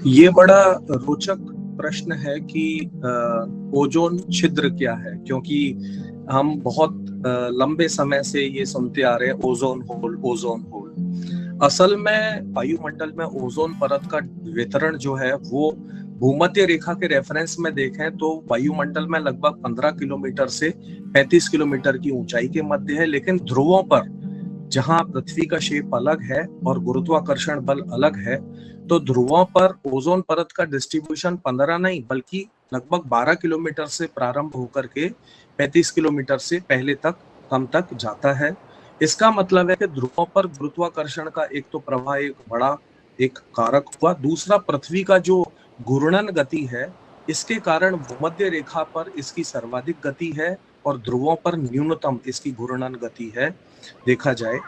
ये बड़ा रोचक प्रश्न है कि ओजोन छिद्र क्या है, क्योंकि हम बहुत लंबे समय से ये सुनते आ रहे हैं ओजोन होल, ओजोन होल। असल में वायुमंडल में ओजोन परत का वितरण जो है वो भूमध्य रेखा के रेफरेंस में देखें तो वायुमंडल में लगभग 15 किलोमीटर से 35 किलोमीटर की ऊंचाई के मध्य है। लेकिन ध्रुवों पर, जहां पृथ्वी का शेप अलग है और गुरुत्वाकर्षण बल अलग है, तो ध्रुवों पर ओजोन परत का डिस्ट्रीब्यूशन 15 नहीं बल्कि लगभग 12 किलोमीटर से प्रारंभ होकर के 35 किलोमीटर से पहले तक, कम तक जाता है। इसका मतलब है कि ध्रुवों पर गुरुत्वाकर्षण का एक तो प्रभाव एक बड़ा एक कारक हुआ, दूसरा पृथ्वी का जो घूर्णन गति है, इसके कारण भूमध्य रेखा पर इसकी सर्वाधिक गति है और ध्रुवों पर न्यूनतम इसकी घूर्णन गति है, देखा जाए।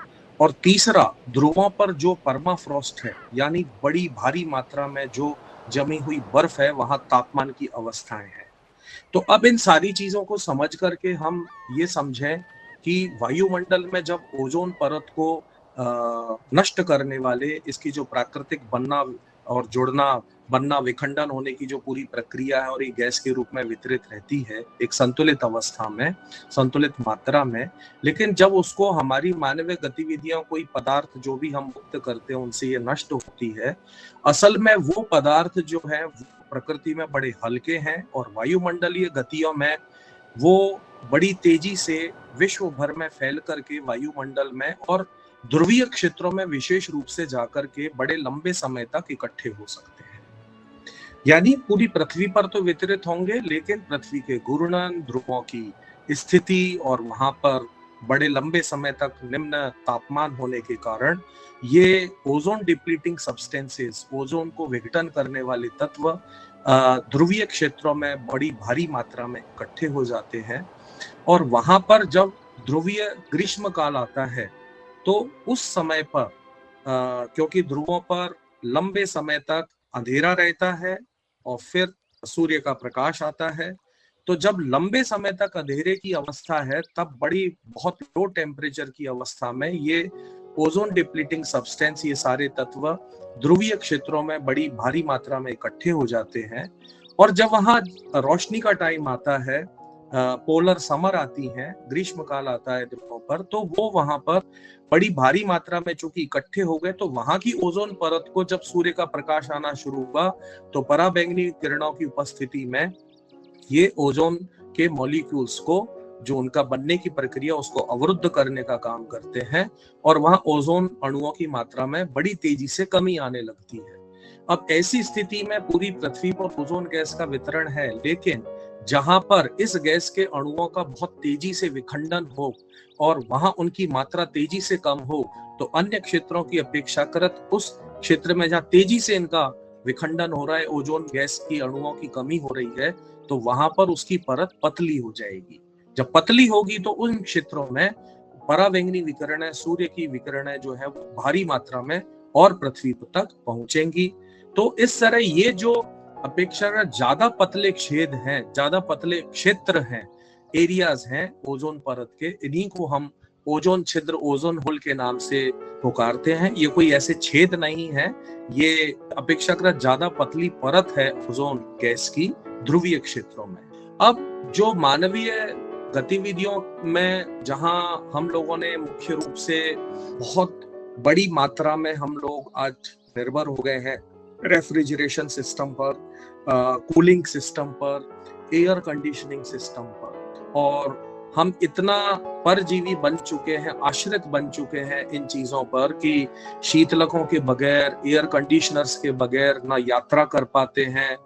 और तीसरा, ध्रुवों पर जो परमाफ्रॉस्ट है, यानी बड़ी भारी मात्रा में जो जमी हुई बर्फ है, वहां तापमान की अवस्थाएं हैं। तो अब इन सारी चीजों को समझ करके हम ये समझें कि वायुमंडल में जब ओजोन परत को नष्ट करने वाले इसकी जो प्राकृतिक बनना और जुड़ना, बनना, विखंडन होने की जो पूरी प्रक्रिया है और ये गैस के रूप में वितरित रहती है एक संतुलित अवस्था में, संतुलित मात्रा में। लेकिन जब उसको हमारी मानवीय गतिविधियां, कोई पदार्थ जो भी हम मुक्त करते हैं उनसे ये नष्ट होती है, असल में वो पदार्थ जो है वो प्रकृति में बड़े हल्के हैं और वायुमंडलीय गतियों में वो बड़ी तेजी से विश्व भर में फैल करके वायुमंडल में और ध्रुवीय क्षेत्रों में विशेष रूप से जाकर के बड़े लंबे समय तक इकट्ठे हो सकते हैं। यानी पूरी पृथ्वी पर तो वितरित होंगे, लेकिन पृथ्वी के घूर्णन, ध्रुवों की स्थिति और वहां पर बड़े लंबे समय तक निम्न तापमान होने के कारण ये ओजोन डिप्लीटिंग सब्सटेंसेस, ओजोन को विघटन करने वाले तत्व ध्रुवीय क्षेत्रों में बड़ी भारी मात्रा में इकट्ठे हो जाते हैं। और वहां पर जब ध्रुवीय ग्रीष्म काल आता है तो उस समय पर क्योंकि ध्रुवों पर लंबे समय तक अंधेरा रहता है और फिर सूर्य का प्रकाश आता है, तो जब लंबे समय तक अंधेरे की अवस्था है तब बड़ी बहुत लो टेम्परेचर की अवस्था में ये ओजोन डिप्लीटिंग सब्सटेंस, ये सारे तत्व ध्रुवीय क्षेत्रों में बड़ी भारी मात्रा में इकट्ठे हो जाते हैं। और जब वहां रोशनी का टाइम आता है, पोलर समर आती है, ग्रीष्म काल आता है ध्रुवों पर, तो वो वहां पर बड़ी भारी मात्रा में चूंकि इकट्ठे हो गए, तो वहां की ओजोन परत को जब सूर्य का प्रकाश आना शुरू हुआ तो पराबैंगनी किरणों की उपस्थिति में ये ओजोन के मॉलिक्यूल्स को, जो उनका बनने की प्रक्रिया, उसको अवरुद्ध करने का काम करते हैं और वहां ओजोन अणुओं की मात्रा में बड़ी तेजी से कमी आने लगती है। अब ऐसी स्थिति में पूरी पृथ्वी पर ओजोन गैस का वितरण है, लेकिन जहां पर इस गैस के अणुओं का बहुत तेजी से विखंडन हो और वहां उनकी मात्रा तेजी से कम हो, तो अन्य क्षेत्रों की अपेक्षाकृत उस क्षेत्र में जहां तेजी से इनका विखंडन हो रहा है, ओजोन गैस की अणुओं की कमी हो रही है, तो वहां पर उसकी परत पतली हो जाएगी। जब पतली होगी तो उन क्षेत्रों में पराबैंगनी विकिरणें, सूर्य की विकिरणें जो है वो भारी मात्रा में और पृथ्वी तक पहुंचेंगी। तो इस तरह ये जो अपेक्षाकृत ज्यादा पतले छेद हैं, ज्यादा पतले क्षेत्र हैं, एरियाज हैं ओजोन परत के, इन्हीं को हम ओजोन छिद्र, ओजोन होल के नाम से पुकारते हैं। ये कोई ऐसे छेद नहीं है, ये अपेक्षाकृत ज्यादा पतली परत है ओजोन गैस की ध्रुवीय क्षेत्रों में। अब जो मानवीय गतिविधियों में जहां हम लोगों ने मुख्य रूप से बहुत बड़ी मात्रा में हम लोग आज निर्भर हो गए हैं रेफ्रिजरेशन सिस्टम पर, कूलिंग सिस्टम पर, एयर कंडीशनिंग सिस्टम पर, और हम इतना परजीवी बन चुके हैं, आश्रित बन चुके हैं इन चीजों पर कि शीतलकों के बगैर, एयर कंडीशनर्स के बगैर ना यात्रा कर पाते हैं।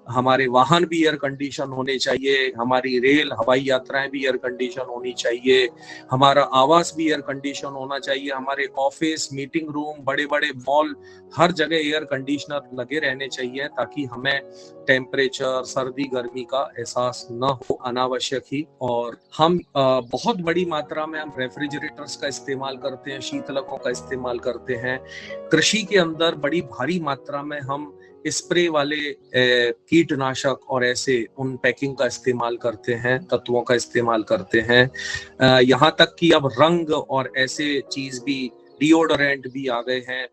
हमारे वाहन भी एयर कंडीशन होने चाहिए, हमारी रेल हवाई यात्राएं भी एयर कंडीशन होनी चाहिए, हमारा आवास भी एयर कंडीशन होना चाहिए, हमारे ऑफिस, मीटिंग रूम, बड़े बड़े मॉल, हर जगह एयर कंडीशनर लगे रहने चाहिए ताकि हमें टेम्परेचर, सर्दी गर्मी का एहसास न हो अनावश्यक ही। और हम बहुत बड़ी मात्रा में हम रेफ्रिजरेटर्स का इस्तेमाल करते हैं, शीतलकों का इस्तेमाल करते हैं। कृषि के अंदर बड़ी भारी मात्रा में हम स्प्रे वाले कीटनाशक और ऐसे उन पैकिंग का इस्तेमाल करते हैं, तत्वों का इस्तेमाल करते हैं। यहाँ तक कि अब रंग और ऐसे चीज भी, डिओडोरेंट भी आ गए हैं,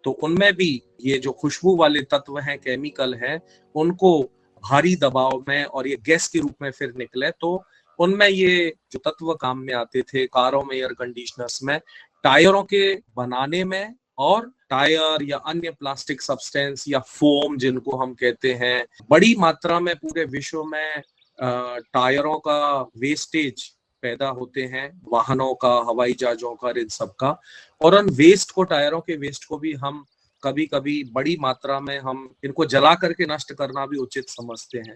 तो उनमें भी ये जो खुशबू वाले तत्व हैं, केमिकल हैं, उनको भारी दबाव में और ये गैस के रूप में फिर निकले, तो उनमें ये जो तत्व काम में आते थे कारों में, एयर कंडीशनर्स में, टायरों के बनाने में, और टायर या अन्य प्लास्टिक सब्सटेंस या फोम जिनको हम कहते हैं, बड़ी मात्रा में पूरे विश्व में टायरों का वेस्टेज पैदा होते हैं, वाहनों का, हवाई जहाजों का, इन सब का। और उन वेस्ट को, टायरों के वेस्ट को भी हम कभी कभी बड़ी मात्रा में हम इनको जला करके नष्ट करना भी उचित समझते हैं।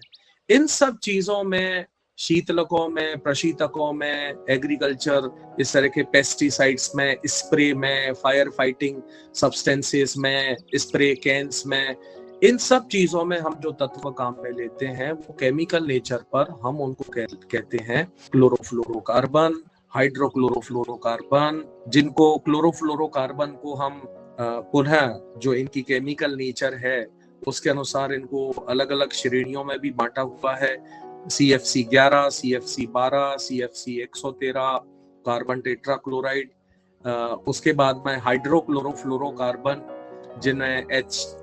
इन सब चीजों में, शीतलकों में, प्रशीतकों में, एग्रीकल्चर, इस तरह के पेस्टिसाइड्स में, स्प्रे में, फायर फाइटिंग सब्सटेंसेस में, स्प्रे कैंस में, इन सब चीजों में हम जो तत्व काम में लेते हैं वो केमिकल नेचर पर हम उनको कहते हैं क्लोरोफ्लोरोकार्बन, हाइड्रोक्लोरोफ्लोरोकार्बन, जिनको क्लोरोफ्लोरोकार्बन को हम पुनः जो इनकी केमिकल नेचर है उसके अनुसार इनको अलग अलग श्रेणियों में भी बांटा हुआ है। CFC11, CFC12, CFC113, carbon tetrachloride. उसके बाद में हाइड्रोक्लोरोफ्लोरोकार्बन, जिन्हें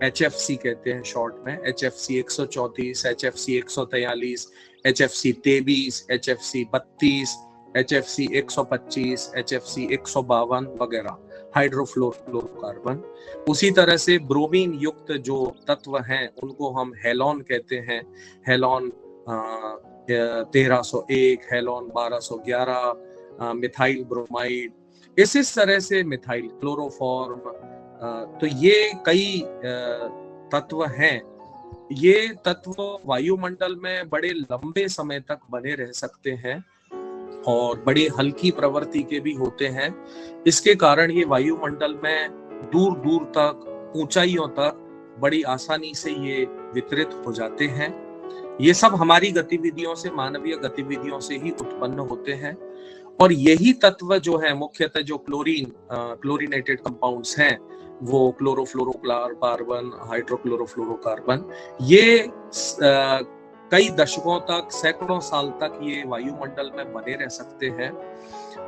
HFC कहते हैं शॉर्ट में, HFC134, HFC143, HFC23, HFC32, HFC125, HFC152 वगैरह हाइड्रोफ्लोरोकार्बन। उसी तरह से ब्रोमीन युक्त जो तत्व हैं उनको हम हेलोन कहते हैं, हेलोन 1301, हेलोन 1211, मिथाइल ब्रोमाइड, इस तरह से मिथाइल क्लोरोफॉर्म। तो ये कई तत्व हैं। ये तत्व वायुमंडल में बड़े लंबे समय तक बने रह सकते हैं और बड़ी हल्की प्रवृत्ति के भी होते हैं। इसके कारण ये वायुमंडल में दूर दूर तक, ऊंचाइयों तक बड़ी आसानी से ये वितरित हो जाते हैं। ये सब हमारी गतिविधियों से, मानवीय गतिविधियों से ही उत्पन्न होते हैं। और यही तत्व जो है मुख्यतः जो क्लोरीनेटेड कंपाउंड्स हैं, वो क्लोरोफ्लोरोकार्बन, हाइड्रोक्लोरोफ्लोरोकार्बन, ये कई दशकों तक, सैकड़ों साल तक ये वायुमंडल में बने रह सकते हैं।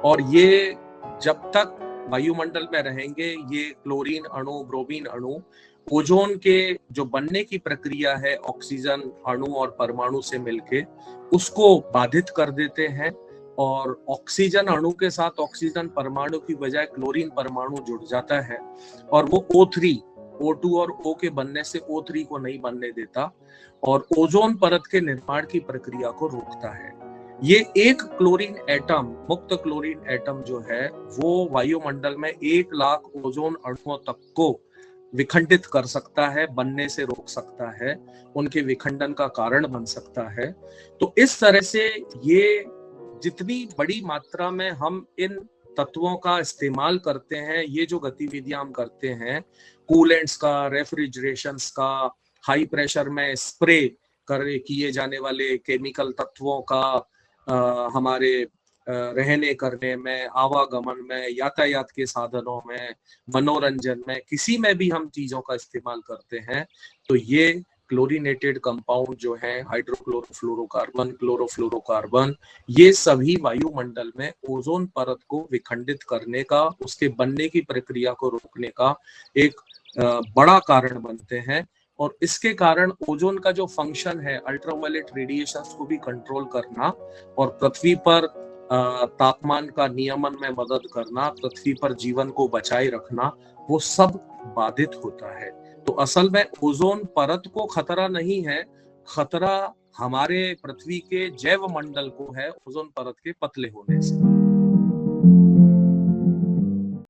और ये जब तक वायुमंडल में रहेंगे, ये क्लोरीन अणु, ब्रोमीन अणु ओजोन के जो बनने की प्रक्रिया है ऑक्सीजन अणु और परमाणु से मिलके, उसको बाधित कर देते हैं। और ऑक्सीजन अणु के साथ ऑक्सीजन परमाणु की बजाय क्लोरीन परमाणु जुड़ जाता है और वो O3, O2 और O के बनने से O3 को नहीं बनने देता और ओजोन परत के निर्माण की प्रक्रिया को रोकता है। ये एक क्लोरीन एटम, मुक्त क्लोरीन एटम जो है, वो वायुमंडल में 1 लाख ओजोन अणुओं तक को विखंडित कर सकता है, बनने से रोक सकता है, उनके विखंडन का कारण बन सकता है। तो इस तरह से ये जितनी बड़ी मात्रा में हम इन तत्वों का इस्तेमाल करते हैं, ये जो गतिविधियां हम करते हैं, कूलेंट्स का, रेफ्रिजरेशंस का, हाई प्रेशर में स्प्रे किए जाने वाले केमिकल तत्वों का हमारे रहने करने में, आवागमन में, यातायात के साधनों में, मनोरंजन में, किसी में भी हम चीजों का इस्तेमाल करते हैं, तो ये क्लोरीनेटेड कंपाउंड जो है, हाइड्रोक्लोरोफ्लोरोकार्बन, क्लोरोफ्लोरोकार्बन, ये सभी वायुमंडल में ओजोन परत को विखंडित करने का, उसके बनने की प्रक्रिया को रोकने का एक बड़ा कारण बनते हैं। और इसके कारण ओजोन का जो फंक्शन है, अल्ट्रावायलेट रेडिएशंस को भी कंट्रोल करना और पृथ्वी पर तापमान का नियमन में मदद करना, पृथ्वी पर जीवन को बचाए रखना, वो सब बाधित होता है। तो असल में ओजोन परत को खतरा नहीं है, खतरा हमारे पृथ्वी के जैव मंडल को है, ओजोन परत के पतले होने से।